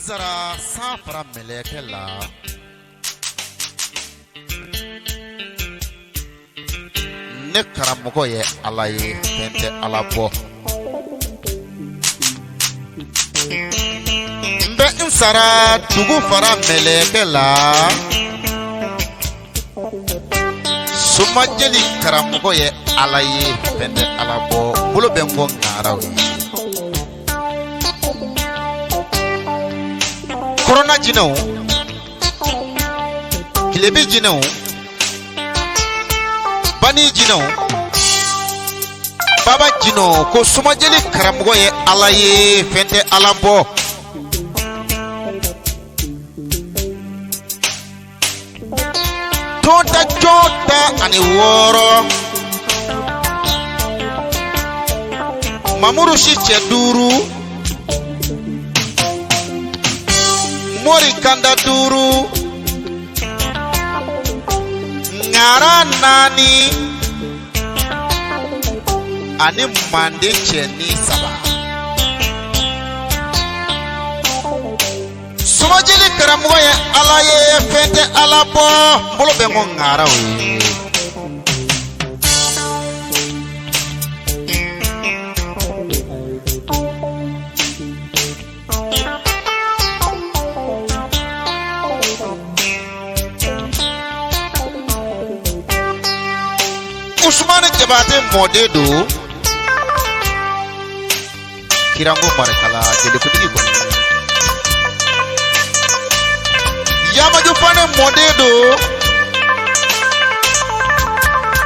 Nazara san fara mɛlɛkɛ la ne karamɔgɔ ye Ala ye fɛn tɛ Ala bɔ n bɛ n sara dugu fara mɛlɛkɛ la Somajeli karamɔgɔ ye Ala ye fɛn tɛ Ala bɔ bolo bɛ n kɔ ŋaraw ye Korona jinɛw kilebe jinɛw bani jinɛw baba jinɛw ko Somajeli karamɔgɔ ye Ala ye fɛn tɛ Ala bɔ tonta jɔnta ani wɔɔrɔ Mamudu si cɛ 5 Mori kanda 5 Ngara 4 ani mande cɛni 7 Somajeli karamɔgɔ ye Ala ye fɛn tɛ Ala bɔ bolo bɛ ŋɔ ŋara o ye Usmane Jabate mɔden do Kirango Marekala jelekutigi kɔnɔ Yamaju Fane mɔden do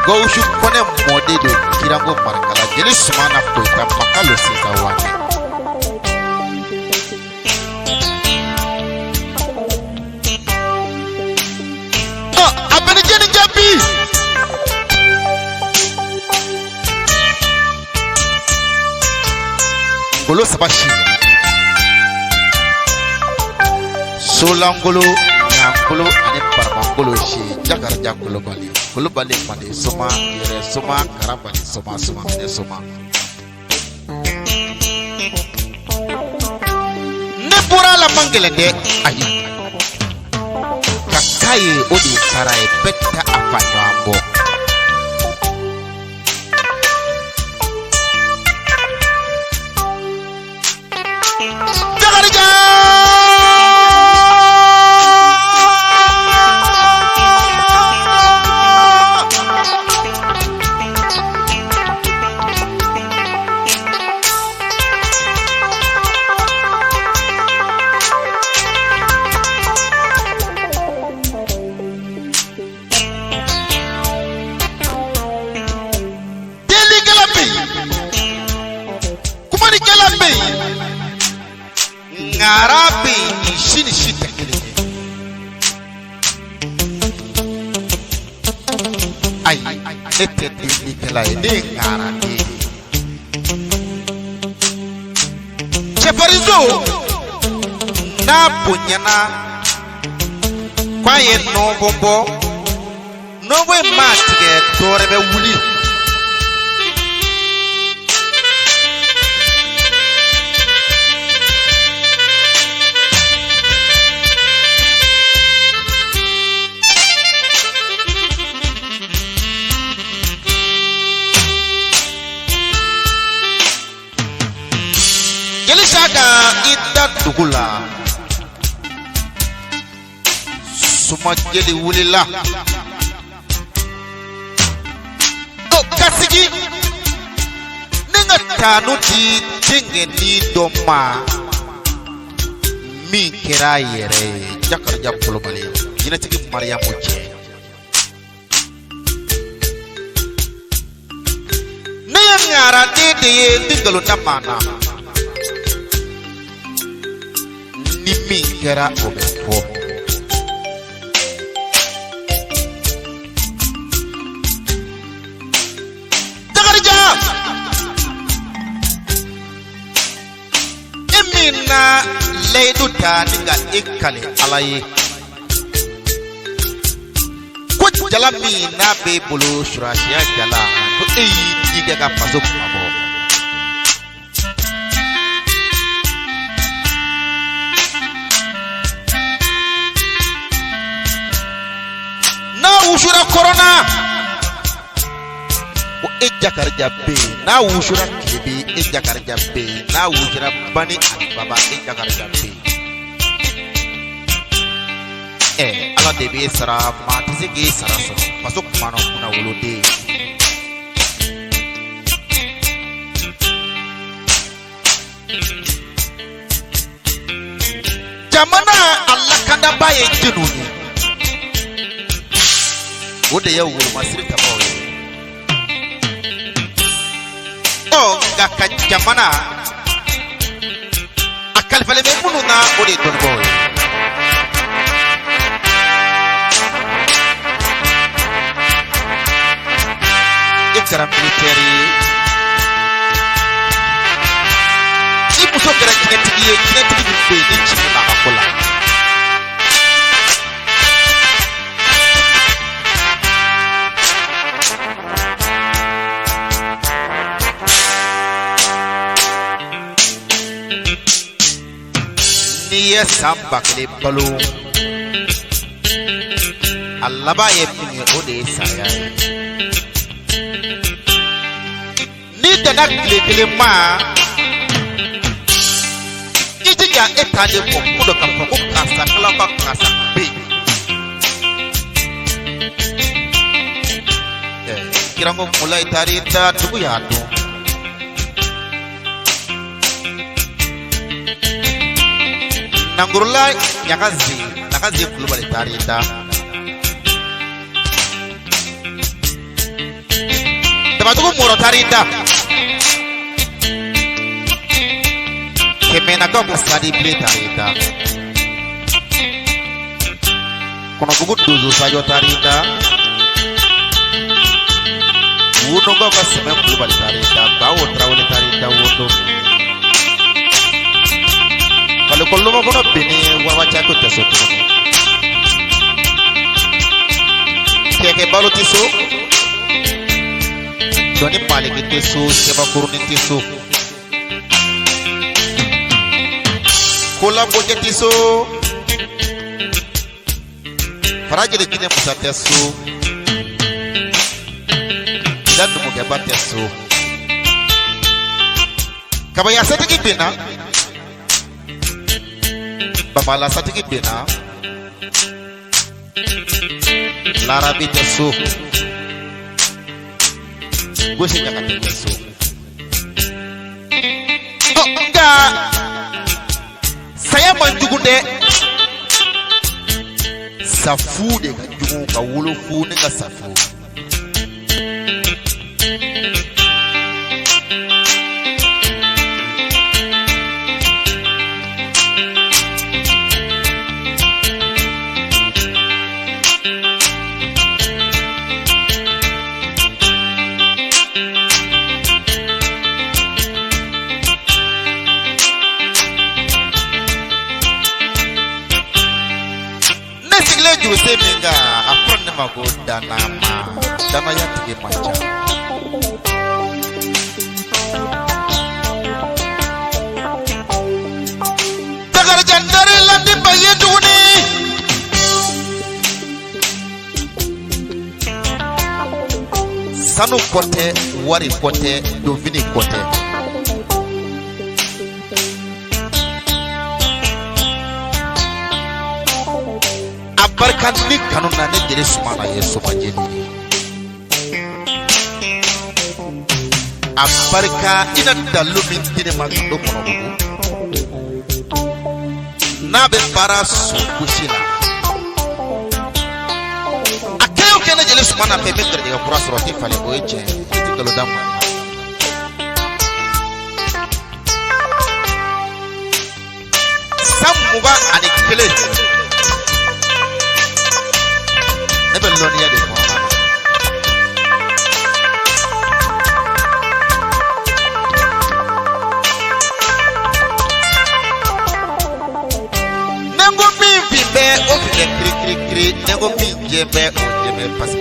Gawusu Fane mɔden do Kirango Marekala jeli Sumana Koita Makalo Sita Wane Abeni jeni jabi Golo sabashi Solangolo Nyangolo ani Parmangolo shi Jakar Jakolo Bali Golo Bali Mane Soma Yere Soma Karabali Soma Soma Mane Soma Nepura la mangele de ayi Kakaye odi karae peta afanyo ambo Ngarabi shini shita ay ete di kala ide ngarati Cheparizo na punyana kwaye no bombo no we matge torebe wuli Saka ita dugula Somajeli wulila o kasigi ninga tanu di tinge ni doma min kera yere Jakar Jakolo Bali yina tigi Mariamu je ne ngara de dingalo namana Nimi kera obepo Tagarija Emina leidu taniga ikale alaye Ko jalami na be bolo surasiya jala ko eyi diga ka paso abo korona o ejakar jabbe na wushura kibi ejakar jabbe na wushura bani baba ejakar jabbe ala de be sara ma tizigi sara so paso kumano kuna wolode jamana Allah kanda baye jinuni wode ya wuro masiri tabawo ga ka jamana akal fale be mununa wode don boy ikram military ibu so kira kinetigi be ni chima akola niye samba kele balu Allah ba ye mini ode saya ni dana kele ma ijija etade ko kudo ka ko kasa kala ka kasa be kirango mulai tarita dugu ya do nangurula nyakazi kulubali tarita tabatuku muro tarita kemena kwa kusadi ple tarita kono bugu duzu sajo tarita uno kwa kaseme kulubali tarita bawo trawole tarita woto kalau kollo mo kono bini wawa chako tesoto keke balu tiso doni paliki tiso keba kuruni tiso kola boje tiso faraje de kine musa teso dan mo keba teso kabaya setiki bina bamala satiki bina lara biteso gosi nyaka teso enggak saya manjugunde safu de kanjugu ka wolofu ne ka safu Jose menga aprende magoda nama dana ya tige macha tagar jandare landi baye duni sanu kote wari kote dovini kote barkan ni kanuna ne dire sumana yeso majeni abarka ina dalu min tine magdo kono na be para su kusina akayo kene jele sumana pe metre de kura soroti fale oje tikalo damu samuba anikele Belonia de Mona. Nengo mi vibe o vile kri nengo mi jebe o jebe pasi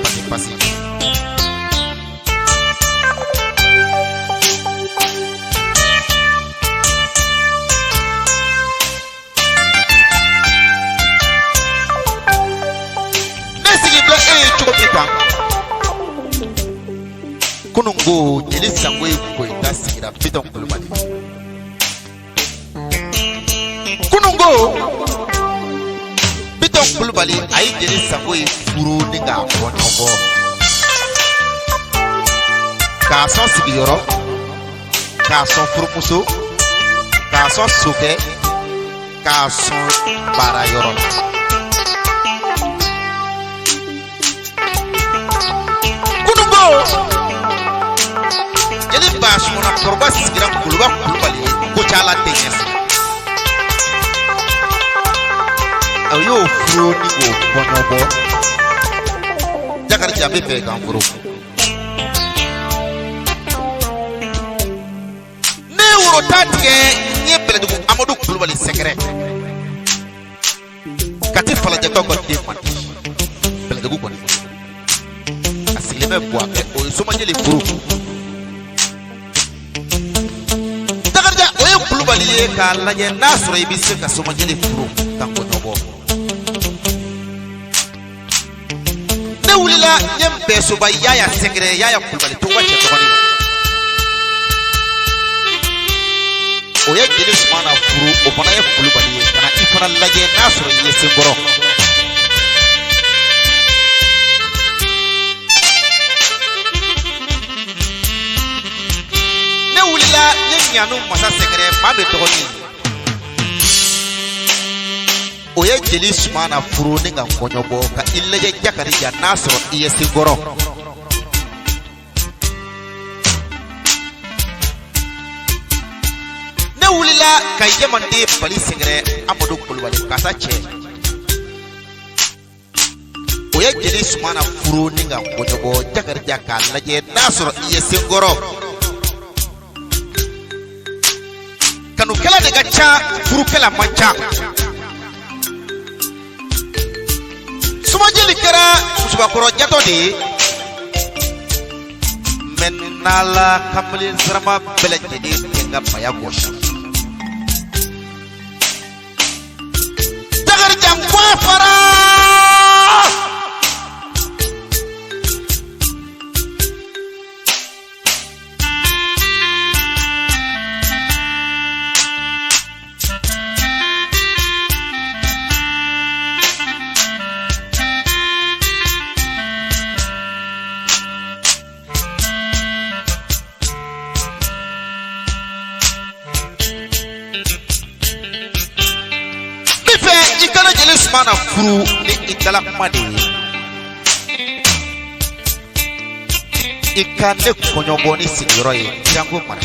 Chukotika kunungo jeli sangwe ko ita sigira Bitɔn Kulubali kunungo Bitɔn Kulubali ayi jeli sangwe furu ni ka kɔɲɔbɔ k'a sɔn sigiyɔrɔ k'a sɔn furumuso k'a sɔn sokɛ k'a sɔn baarayɔrɔ la jeli baasuna kɔrɔba sigira Kuluba Kulubali ko cala deŋɛ a y'o furu ni k'o kɔɲɔbɔ Jakarija bɛ fɛ k'an furu ne woro ta tigɛ n ye Bɛlɛdugu Amadu Kulubali sɛgɛrɛ Kati falajɛkaw ka den man di Bɛlɛdugu kɔni a sigilen bɛ Buakɛ o ye Somajeli furu Jakarija o ye Kulubali ye k'a lajɛ n'a sɔrɔ i bɛ se ka Somajeli furu ka kɔɲɔbɔ ne wulila n ye Npɛsoba Yaya sɛgɛrɛ Yaya Kulubali Tunba cɛ dɔgɔnin o ye jeli Sumana furu o fana ye Kulubali ye ka na i fana lajɛ n'a sɔrɔ i ye senkɔrɔ ne wulila n ye Ɲanu Masa sɛgɛrɛ maa bɛ dɔgɔnin o ye jeli Sumana furu ni ka kɔɲɔbɔ ka i lajɛ Jakarija n'a sɔrɔ i ye senkɔrɔ ne wulila ka Yamanden Bali sɛgɛrɛ Amadu Kulubali kasa cɛ o ye jeli Sumana furu ni ka kɔɲɔbɔ Jakarija k'a lajɛ n'a sɔrɔ i ye senkɔrɔ kanukɛla de ka ca furukɛla man ca Somajeli kɛra musubakɔrɔ jatɔ de ye mɛ n'Ala kamalen sarama bɛɛ lajɛlen tɛ n ka maya gosi Jakarija ko a fara Sumana furu ni itala kuma de ye i ka ne kɔɲɔbɔ ni sigiyɔrɔ ye Jango mara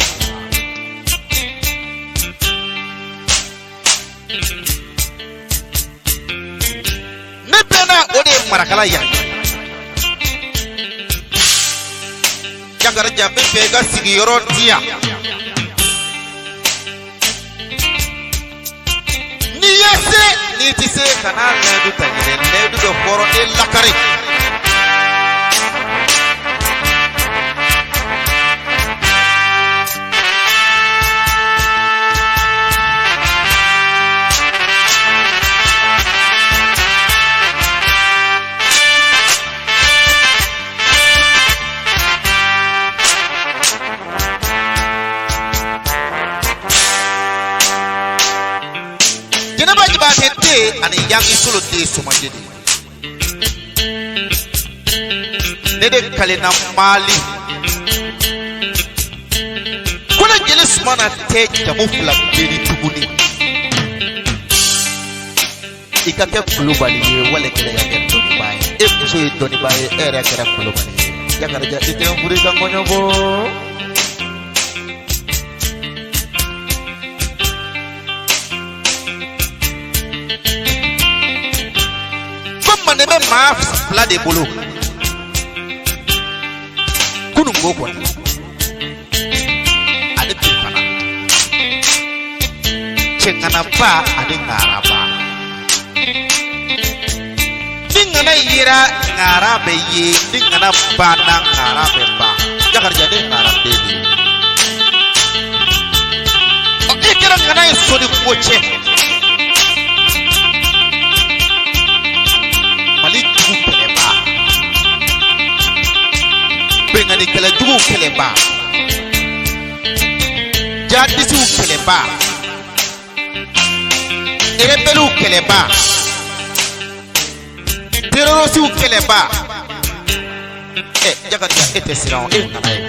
ne bɛnna o de ye marakala yan Jakarija bɛ fɛ i ka sigiyɔrɔ di yan ni ye se ni ti se kana lɛdu ta ɲinɛ lɛdu bɛ hɔrɔn e lakari ani yangi solo de Somajeli ne de kalena Mali kuna jeli Sumana tɛ jamu fila beri tuguni i ka kɛ Kulubali ye wale kɛlɛ ka kɛ dɔnniba ye e muso ye dɔnniba ye e yɛrɛ kɛra Kulubali ye Jakarija i tɛ n furu i ka kɔɲɔbɔ ne bɛ maa fila de bolo kunungo kɔni ale bi fana cɛŋanaba ani ŋaraba ni ŋana yera ŋara bɛ ye ni ŋana banna ŋara bɛ ban Jakarija ne ŋara bɛ ye e kɛra ŋana ye soni ko cɛ Mali dugu kɛlɛba bɛnkanni kɛlɛ tugu keleba jadisi keleba erebelu keleba terrorisi keleba jagatia ete siran nana ye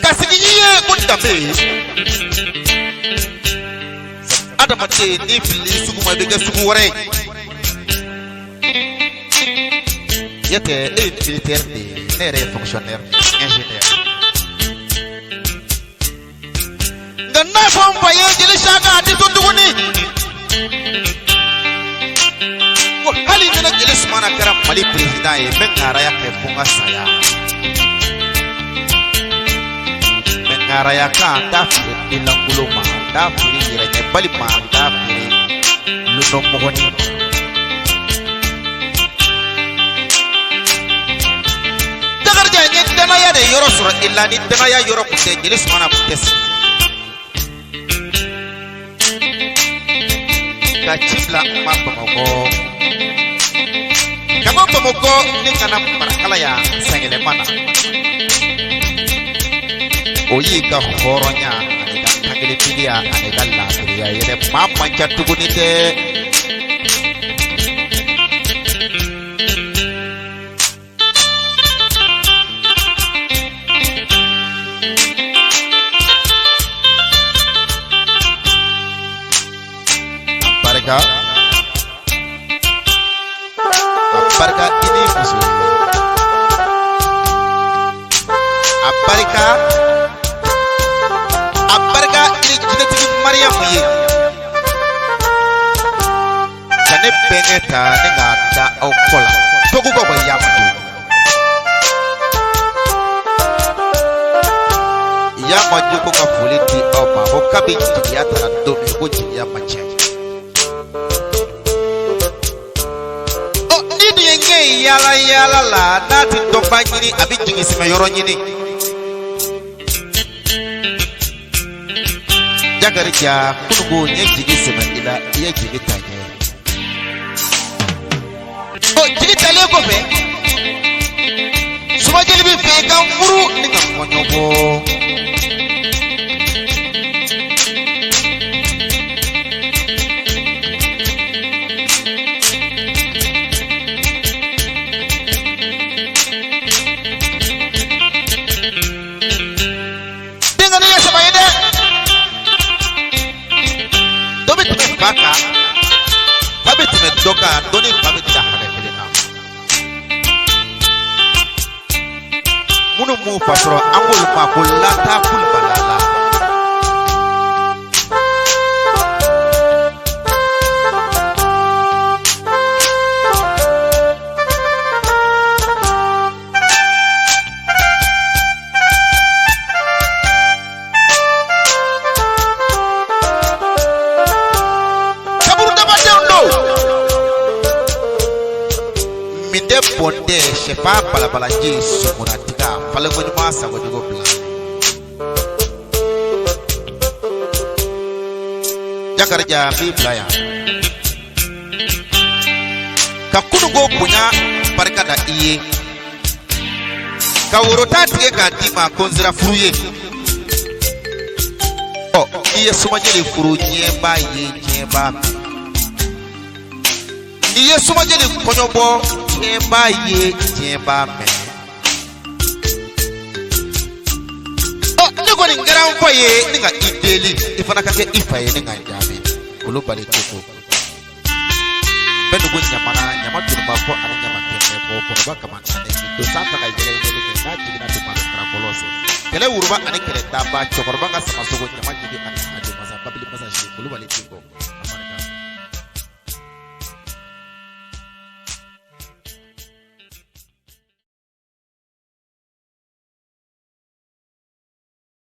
kasigiye kundabe adamate ni fili sugu ma bege sugu wore yete militaire de nere fonctionnaire ingénieur ganna fon faye jeli shaka ati tunduguni ko hali nana jeli sumana kara mali president ye men ngara ya ke bunga saya Araya kan dafiri ilangulo ma dafiri yiranye bali ma dafiri luno mogoni dagar janye dana ya de yoro sura illa ni dana ya yoro kute jelis mana kutes ka chibla ma pamogo kama pamogo ni kana marakala ya sangele mana oyi ka horonya ani ka tangele tidia ani ka labriya yere mama chatuguni te aparka ini musuh aparka Maria muye kane pengeta ne ngata okola toku ko yamdu yamaju ko ka politi oba ko kabinti ya tarando ko jiya mache o nidi yenge yala la nati to banyini abijingi sima yoro nyini jagarja kunugo nyejigi sema ila iya jigi tanye o jigi tale ko be suma jeli bi fe kan furu ni kan monyobo Baka habit me doka doni habit da hare kelena munu mu pasro angul ma kullata kul balala bonde shepa balabala ji sumuratika fale ko nyuma sa ko jogo plan jakarja bi playa ka kunu go punya barka da iye ka worota tige ka dima konzira furuye o iye sumajele furu nyemba ye nyemba iye sumajele konyobo nyemba ye nyemba me o nego ni ngaran ko ye ninga ideli ifana kake ifa ye ninga jabe kulu bale toko benu go nyamana nyamatu ba ko ana nyamate ko ko ba kama tane do santa ka yele yele ke na jigina do mala kara kolose kele uruba ani kele taba chokorba ka sama sogo nyamati di ani ade masa babili masa shi kulu bale toko